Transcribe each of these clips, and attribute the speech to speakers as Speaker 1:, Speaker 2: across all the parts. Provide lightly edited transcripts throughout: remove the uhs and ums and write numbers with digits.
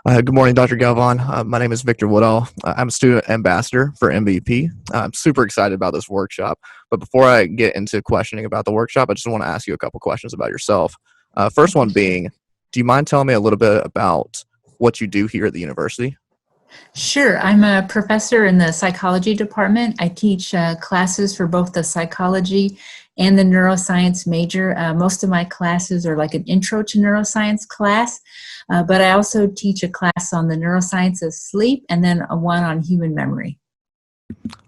Speaker 1: Good morning, Dr. Galvan. My name is Victor Woodall. I'm a student ambassador for MVP. I'm super excited about this workshop. But before I get into questioning about the workshop, I just want to ask you a couple questions about yourself. First one being, do you mind telling me a little bit about what you do here at the university?
Speaker 2: Sure. I'm a professor in the psychology department. I teach classes for both the psychology and the neuroscience major. Most of my classes are like an intro to neuroscience class, but I also teach a class on the neuroscience of sleep and then one on human memory.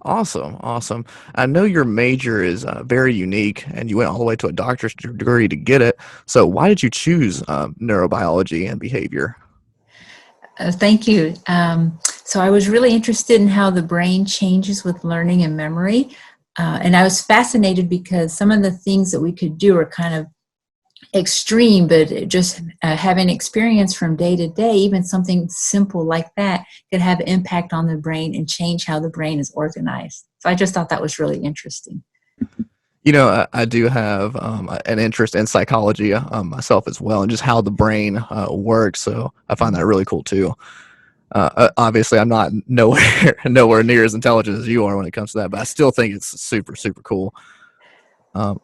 Speaker 1: Awesome, awesome. I know your major is very unique, and you went all the way to a doctor's degree to get it. So why did you choose neurobiology and behavior?
Speaker 2: Thank you. So I was really interested in how the brain changes with learning and memory. And I was fascinated because some of the things that we could do are kind of extreme, but just having experience from day to day, even something simple like that could have impact on the brain and change how the brain is organized. So I just thought that was really interesting.
Speaker 1: You know, I do have an interest in psychology myself as well, and just how the brain works. So I find that really cool too. Obviously, I'm not nowhere nowhere near as intelligent as you are when it comes to that, but I still think it's super super cool.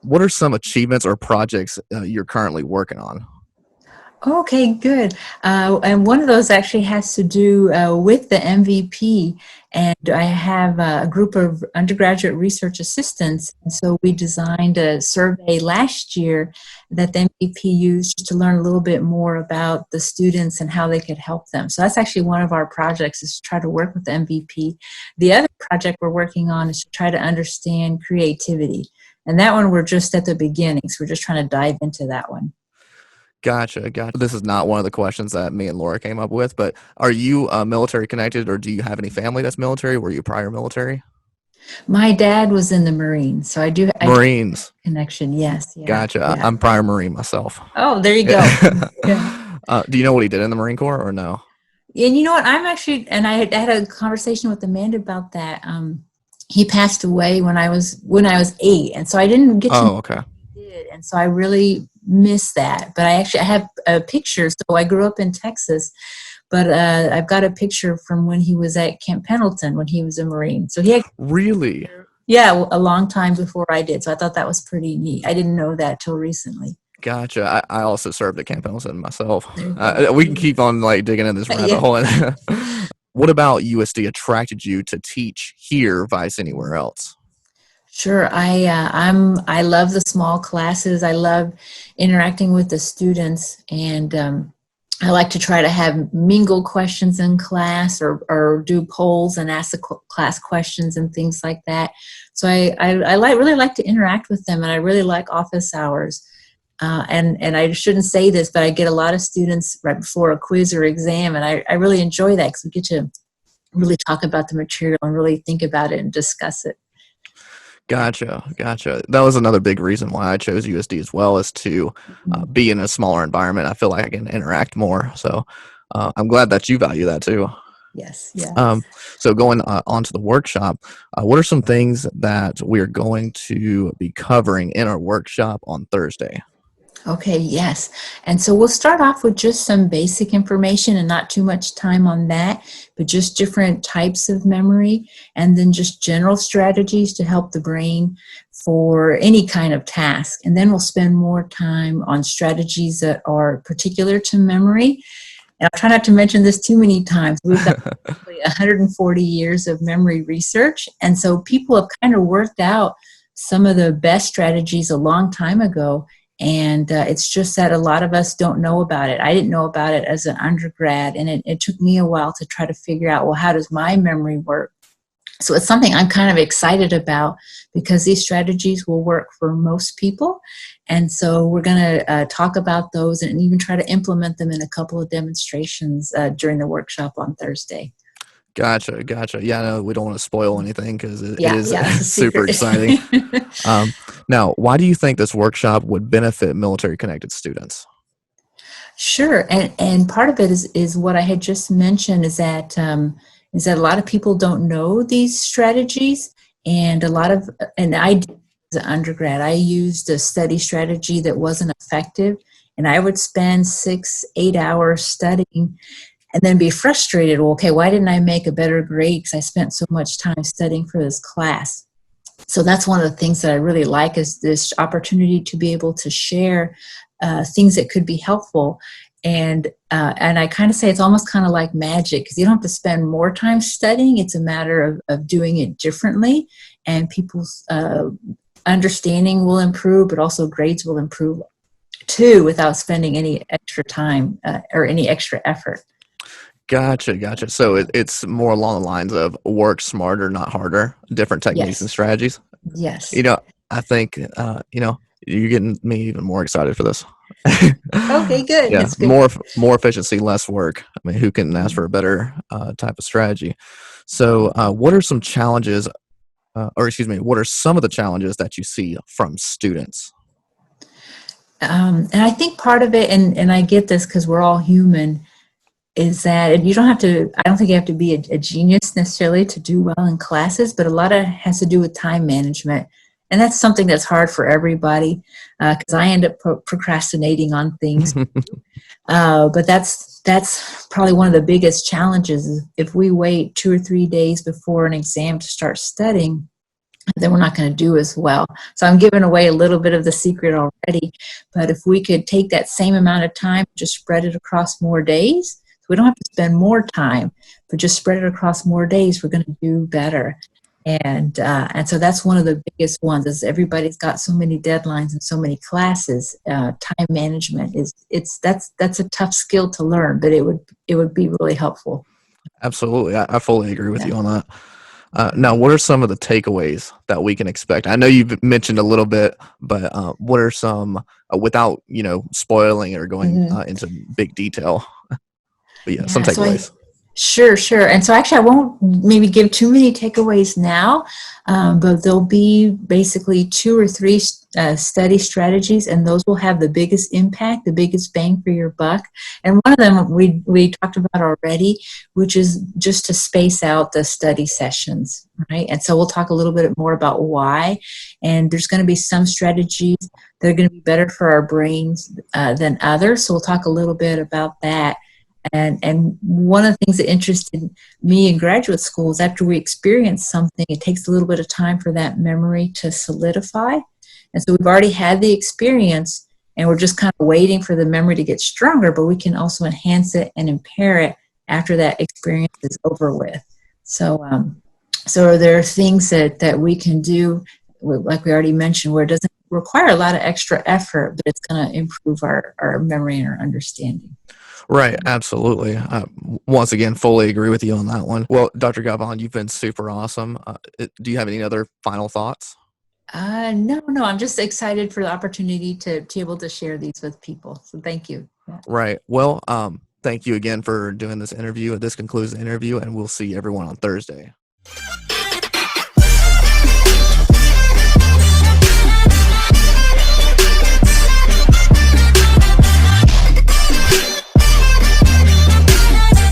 Speaker 1: What are some achievements or projects you're currently working on?
Speaker 2: Okay, good. And one of those actually has to do with the MVP. And I have a group of undergraduate research assistants. And so we designed a survey last year that the MVP used to learn a little bit more about the students and how they could help them. So that's actually one of our projects, is to try to work with the MVP. The other project we're working on is to try to understand creativity. And that one we're just at the beginning. So we're just trying to dive into that one.
Speaker 1: Gotcha, gotcha. This is not one of the questions that me and Laura came up with, but are you military connected, or do you have any family that's military? Were you prior military?
Speaker 2: My dad was in the Marines, so I do
Speaker 1: Marines.
Speaker 2: connection. Yes, yeah,
Speaker 1: Gotcha.
Speaker 2: yeah.
Speaker 1: I'm prior Marine myself.
Speaker 2: Oh, there you go. Yeah.
Speaker 1: Do you know what he did in the Marine Corps or no?
Speaker 2: And you know what? I'm actually, and I had a conversation with Amanda about that. He passed away when I was 8, and so I didn't get to know
Speaker 1: Oh, okay.
Speaker 2: what he did, and so I really miss that. But I have a picture. So I grew up in Texas, but I've got a picture from when he was at Camp Pendleton when he was a Marine. So he had,
Speaker 1: Really?
Speaker 2: yeah, a long time before I did. So I thought that was pretty neat. I didn't know that till recently.
Speaker 1: Gotcha. I also served at Camp Pendleton myself.
Speaker 2: There you go.
Speaker 1: We can keep on like digging in this rabbit
Speaker 2: Yeah.
Speaker 1: hole. What about USD attracted you to teach here, vice anywhere else?
Speaker 2: Sure. I love the small classes. I love interacting with the students, and I like to try to have mingle questions in class, or do polls and ask the class questions and things like that. So really like to interact with them, and I really like office hours. And I shouldn't say this, but I get a lot of students right before a quiz or exam, and I really enjoy that because we get to really talk about the material and really think about it and discuss it.
Speaker 1: Gotcha, gotcha. That was another big reason why I chose USD as well, is to be in a smaller environment. I feel like I can interact more. So I'm glad that you value that too.
Speaker 2: Yes, yes.
Speaker 1: Um, so going on to the workshop, what are some things that we are going to be covering in our workshop on Thursday?
Speaker 2: Okay, yes. And so we'll start off with just some basic information and not too much time on that, but just different types of memory, and then just general strategies to help the brain for any kind of task. And then we'll spend more time on strategies that are particular to memory. And I'll try not to mention this too many times. We've got probably 140 years of memory research. And so people have kind of worked out some of the best strategies a long time ago. And it's just that a lot of us don't know about it. I didn't know about it as an undergrad, and it took me a while to try to figure out, well, how does my memory work? So it's something I'm kind of excited about, because these strategies will work for most people. And so we're going to talk about those and even try to implement them in a couple of demonstrations during the workshop on Thursday.
Speaker 1: Gotcha, gotcha. Yeah, no, we don't want to spoil anything because it
Speaker 2: Yeah,
Speaker 1: is
Speaker 2: yeah, it's a
Speaker 1: super
Speaker 2: secret.
Speaker 1: exciting. Now, why do you think this workshop would benefit military connected students?
Speaker 2: Sure, and part of it is what I had just mentioned, is that a lot of people don't know these strategies, and I did as an undergrad, I used a study strategy that wasn't effective, and I would spend 6, 8 hours studying, and then be frustrated. Well, okay, why didn't I make a better grade because I spent so much time studying for this class? So that's one of the things that I really like, is this opportunity to be able to share things that could be helpful. And I kind of say it's almost kind of like magic, because you don't have to spend more time studying. It's a matter of doing it differently, and people's understanding will improve, but also grades will improve too, without spending any extra time or any extra effort.
Speaker 1: Gotcha. So it's more along the lines of work smarter, not harder, different techniques and
Speaker 2: Yes.
Speaker 1: strategies.
Speaker 2: Yes.
Speaker 1: You know, I think, you're getting me even more excited for this.
Speaker 2: Okay, good.
Speaker 1: Yeah,
Speaker 2: That's good.
Speaker 1: more efficiency, less work. I mean, who can ask for a better type of strategy? So, what are some challenges, or excuse me, what are some of the challenges that you see from students?
Speaker 2: And I think part of it, and I get this because we're all human, is that, and you don't have to, I don't think you have to be a genius necessarily to do well in classes, but a lot of it has to do with time management. And that's something that's hard for everybody, because I end up procrastinating on things. But that's probably one of the biggest challenges. Is if we wait 2 or 3 days before an exam to start studying, then we're not going to do as well. So I'm giving away a little bit of the secret already. But if we could take that same amount of time, just spread it across more days, so we don't have to spend more time, but just spread it across more days, we're going to do better. And so that's one of the biggest ones, is everybody's got so many deadlines and so many classes. Time management that's a tough skill to learn, but it would be really helpful.
Speaker 1: Absolutely, I fully agree with
Speaker 2: Yeah.
Speaker 1: you on that. Now, what are some of the takeaways that we can expect? I know you've mentioned a little bit, but what are some, without spoiling or going
Speaker 2: Mhm.
Speaker 1: into big detail? But yeah, some
Speaker 2: Yeah, so
Speaker 1: takeaways.
Speaker 2: sure. And so actually, I won't maybe give too many takeaways now, but there'll be basically 2 or 3 study strategies, and those will have the biggest impact, the biggest bang for your buck. And one of them we talked about already, which is just to space out the study sessions, right? And so we'll talk a little bit more about why. And there's going to be some strategies that are going to be better for our brains than others. So we'll talk a little bit about that. And one of the things that interested me in graduate school is, after we experience something, it takes a little bit of time for that memory to solidify. And so we've already had the experience, and we're just kind of waiting for the memory to get stronger, but we can also enhance it and impair it after that experience is over with. So there are things that we can do, like we already mentioned, where it doesn't require a lot of extra effort, but it's going to improve our memory and our understanding.
Speaker 1: Right, absolutely. Once again, fully agree with you on that one. Well, Dr. Galvan, you've been super awesome. Do you have any other final thoughts?
Speaker 2: No, I'm just excited for the opportunity to be able to share these with people. So thank you. Yeah.
Speaker 1: Right. Well, thank you again for doing this interview. This concludes the interview, and we'll see everyone on Thursday.